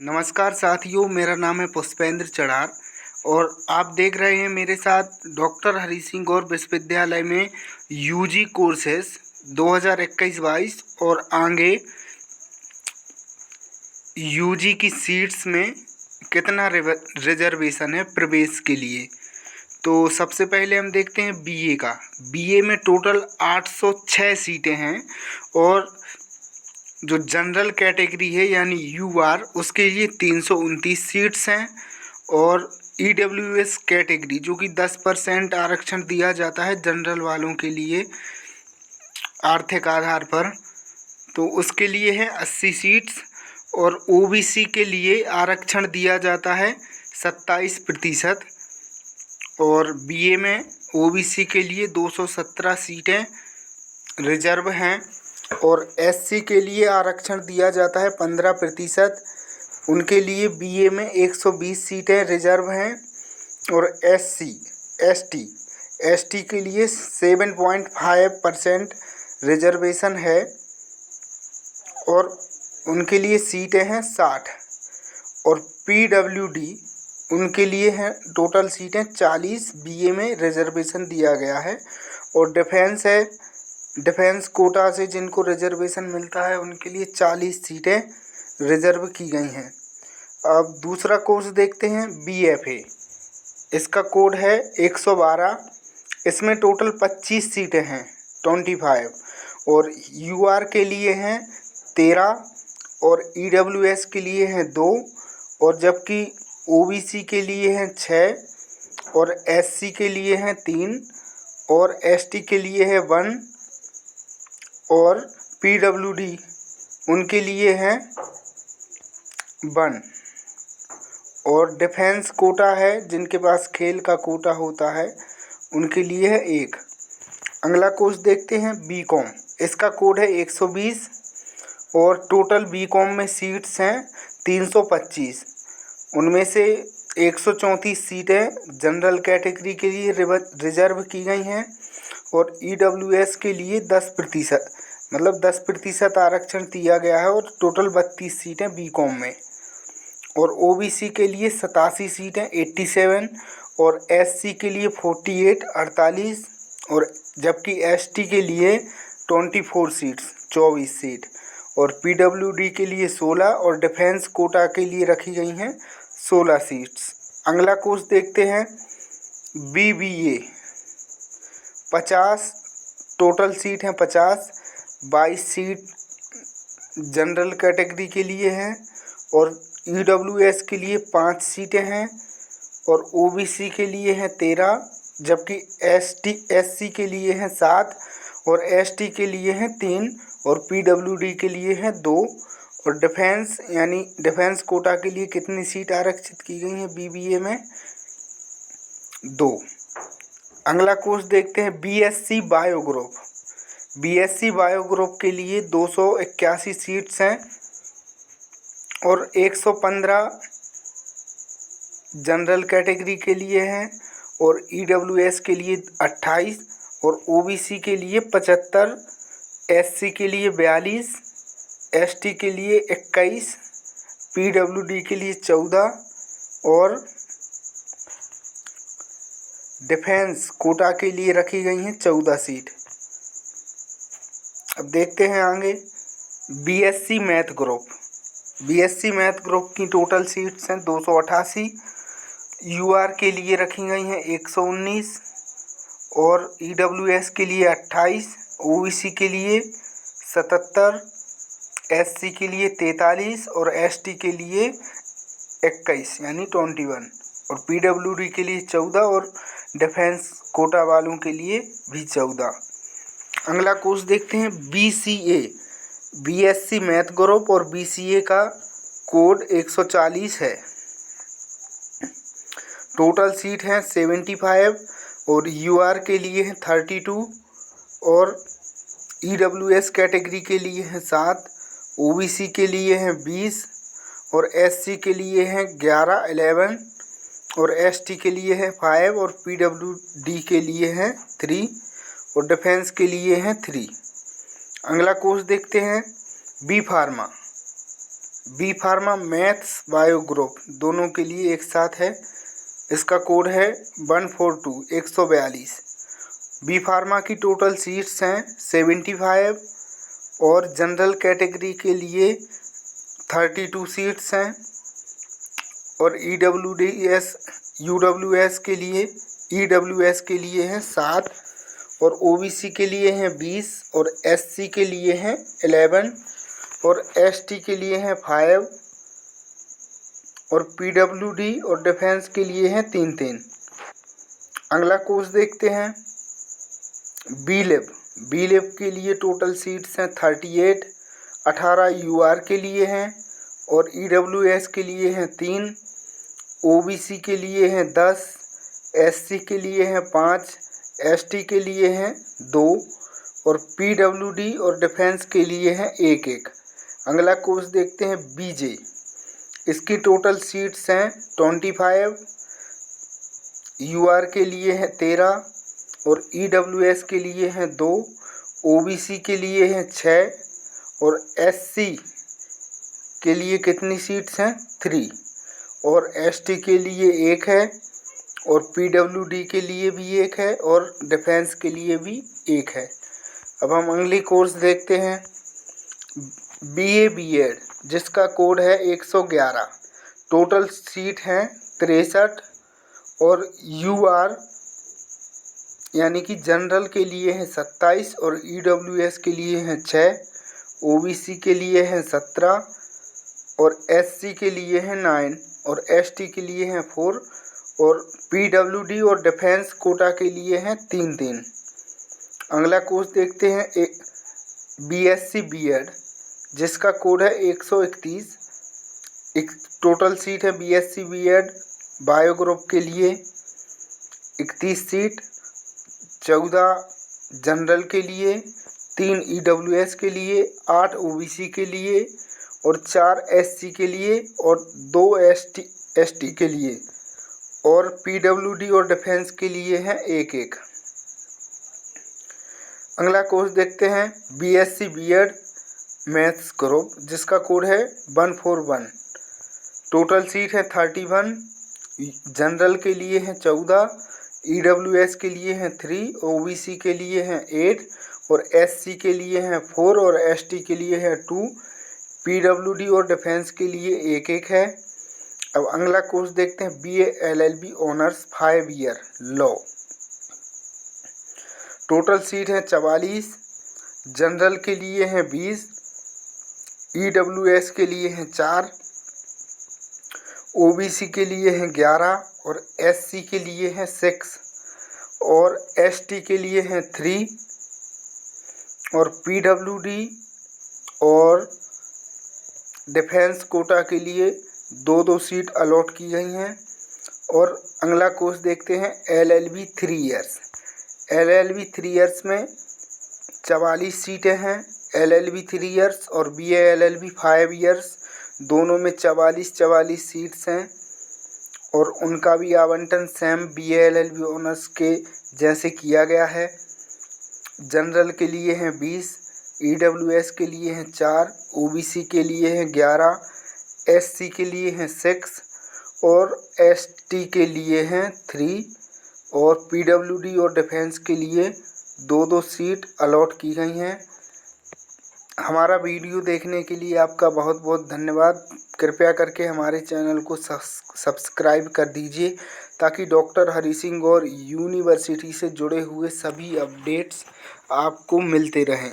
नमस्कार साथियों, मेरा नाम है पुष्पेंद्र चढ़ार और आप देख रहे हैं मेरे साथ डॉक्टर हरि सिंह गौर विश्वविद्यालय में यूजी कोर्सेस 2021-22 और आगे यूजी की सीट्स में कितना रिजर्वेशन है प्रवेश के लिए। तो सबसे पहले हम देखते हैं बीए का। बीए में टोटल 806 सीटें हैं और जो जनरल कैटेगरी है यानी यूआर उसके लिए 329 सीट्स हैं और ईडब्ल्यूएस कैटेगरी जो कि 10% आरक्षण दिया जाता है जनरल वालों के लिए आर्थिक आधार पर, तो उसके लिए है 80 सीट्स और ओबीसी के लिए आरक्षण दिया जाता है 27% और बीए में ओबीसी के लिए 217 सीटें रिजर्व हैं और एससी के लिए आरक्षण दिया जाता है 15%। उनके लिए बीए में 120 सीटें रिजर्व हैं और एसटी के लिए 7.5% रिजर्वेशन है और उनके लिए सीटें हैं 60 और पीडब्ल्यूडी उनके लिए हैं टोटल सीटें 40। बीए में रिजर्वेशन दिया गया है और डिफेंस है, डिफेंस कोटा से जिनको रिजर्वेशन मिलता है उनके लिए 40 सीटें रिजर्व की गई हैं। अब दूसरा कोर्स देखते हैं बीएफए। इसका कोड है 112। इसमें टोटल 25 सीटें हैं 25 और यूआर के लिए हैं 13 और ईडब्ल्यूएस के लिए हैं 2 और जबकि ओबीसी के लिए हैं 6 और एससी के लिए हैं 3 और एसटी के लिए है 1 और पीडब्ल्यूडी उनके लिए है 1 और डिफेंस कोटा है जिनके पास खेल का कोटा होता है उनके लिए है 1। अगला कोर्स देखते हैं बीकॉम। इसका कोड है 120 और टोटल बीकॉम में सीट्स हैं 325। उनमें से 134 सीटें जनरल कैटेगरी के लिए रिजर्व की गई हैं और ईडब्ल्यूएस के लिए 10% मतलब 10% आरक्षण दिया गया है और टोटल 32 सीटें बीकॉम में और ओबीसी के लिए 87 सीटें 87 और एससी के लिए 48 48 और जबकि एसटी के लिए 24 सीट्स 24 सीट और पीडब्ल्यूडी के लिए 16 और डिफेंस कोटा के लिए रखी गई हैं 16 सीट्स। अगला कोर्स देखते हैं बीबीए। 50 टोटल सीट हैं 50, 22 सीट जनरल कैटेगरी के लिए हैं और ईडब्ल्यूएस के लिए 5 सीटें हैं और ओबीसी के लिए हैं 13 जबकि एससी के लिए हैं 7 और एसटी के लिए हैं 3 और पीडब्ल्यूडी के लिए हैं 2 और डिफेंस यानी डिफेंस कोटा के लिए कितनी सीट आरक्षित की गई हैं बीबीए में 2। अगला कोर्स देखते हैं BSc bio group. BSc bio group के लिए 281 सीट्स हैं और 115 जनरल कैटेगरी के लिए हैं और ईडब्ल्यूएस के लिए 28 और ओबीसी के लिए 75, एससी के लिए 42, एसटी के लिए 21, पीडब्ल्यूडी के लिए 14 और डिफेंस कोटा के लिए रखी गई हैं 14 सीट। अब देखते हैं आगे BSc math group. BSc math group की टोटल सीट्स हैं 288। यूआर के लिए रखी गई हैं 119 और ईडब्ल्यूएस के लिए 28, ओबीसी के लिए 77, एससी के लिए 43 और एसटी के लिए 21 यानी 21 और पीडब्ल्यूडी के लिए 14 और डिफेंस कोटा वालों के लिए भी 14। अगला कोर्स देखते हैं बीसीए। बीएससी मैथ ग्रुप और बीसीए का कोड 140 है। टोटल सीट हैं 75 और यूआर के लिए हैं 32 और ईडब्ल्यूएस कैटेगरी के लिए हैं 7, ओबीसी के लिए हैं 20 और एससी के लिए हैं 11 और एसटी के लिए है 5 और पीडब्ल्यूडी के लिए हैं 3 और डिफेंस के लिए हैं 3। अगला कोर्स देखते हैं B pharma. B pharma maths bio group दोनों के लिए एक साथ है। इसका कोड है 142। बी फार्मा की टोटल सीट्स हैं 75 और जनरल कैटेगरी के लिए 32 सीट्स हैं और ईडब्ल्यूएस के लिए हैं 7 और ओबीसी के लिए हैं 20 और एससी के लिए हैं 11 और एसटी के लिए हैं 5 और पीडब्ल्यूडी और डिफेंस के लिए हैं 3। अगला कोर्स देखते हैं बी लैब के लिए टोटल सीट्स हैं 38, 18 यूआर के लिए हैं और ईडब्ल्यूएस के लिए हैं 3, ओबीसी के लिए हैं 10, एससी के लिए हैं 5, एसटी के लिए हैं 2 और पीडब्ल्यूडी और डिफेंस के लिए हैं 1। अगला कोर्स देखते हैं बीजे। इसकी टोटल सीट्स हैं 25, यूआर के लिए हैं 13 और ईडब्ल्यूएस के लिए हैं 2, ओबीसी के लिए हैं 6 और एससी के लिए कितनी सीट्स हैं 3 और एसटी के लिए 1 है और पीडब्ल्यूडी के लिए भी 1 है और डिफेंस के लिए भी 1 है। अब हम अगली कोर्स देखते हैं बीए बीएड जिसका कोड है 111। टोटल सीट हैं 63 और यूआर यानी कि जनरल के लिए हैं 27 और ईडब्ल्यूएस के लिए हैं 6, ओबीसी के लिए हैं 17 और एससी के लिए हैं 9 और एसटी के लिए हैं 4 और पीडब्ल्यूडी और डिफेंस कोटा के लिए हैं 3। अगला कोर्स देखते हैं बीएससी बीएड जिसका कोड है 131। टोटल सीट है बीएससी बीएड बायो ग्रुप के लिए 31 सीट, 14 जनरल के लिए, 3 ईडब्ल्यूएस के लिए, 8 ओबीसी के लिए और 4 एससी के लिए और 2 एसटी के लिए और पीडब्ल्यूडी और डिफेंस के लिए हैं 1। अगला कोर्स देखते हैं बीएससी बीएड मैथ्स ग्रुप जिसका कोड है 141। टोटल सीट है 31, जनरल के लिए हैं 14, ईडब्ल्यूएस के लिए हैं 3, ओबीसी के लिए हैं 8 और एससी के लिए हैं 4 और एसटी के लिए है 2, पीडब्ल्यूडी और डिफेंस के लिए 1 है। अब अगला कोर्स देखते हैं BA LLB honours 5 year law. Total seat है 44, जनरल के लिए हैं 20, ईडब्ल्यूएस के लिए हैं 4, ओबीसी के लिए हैं 11 और एससी के लिए हैं 6 और एसटी के लिए हैं 3 और पीडब्ल्यूडी और डिफेंस कोटा के लिए 2 सीट अलॉट की गई हैं। और अगला कोर्स देखते हैं एलएलबी 3 इयर्स। एलएलबी 3 इयर्स में 44 सीटें हैं एलएलबी 3 इयर्स और बीए एलएलबी 5 इयर्स दोनों में 44 सीट्स हैं और उनका भी आवंटन सेम बीए एलएलबी ऑनर्स के जैसे किया गया है। जनरल के लिए हैं 20, ईडब्ल्यूएस के लिए हैं 4, ओबीसी के लिए हैं 11, एससी के लिए हैं 6 और एसटी के लिए हैं 3 और पीडब्ल्यूडी और डिफेंस के लिए 2 सीट अलॉट की गई हैं। हमारा वीडियो देखने के लिए आपका बहुत बहुत धन्यवाद। कृपया करके हमारे चैनल को सब्सक्राइब कर दीजिए ताकि डॉक्टर हरि सिंह गौर यूनिवर्सिटी से जुड़े हुए सभी अपडेट्स आपको मिलते रहें।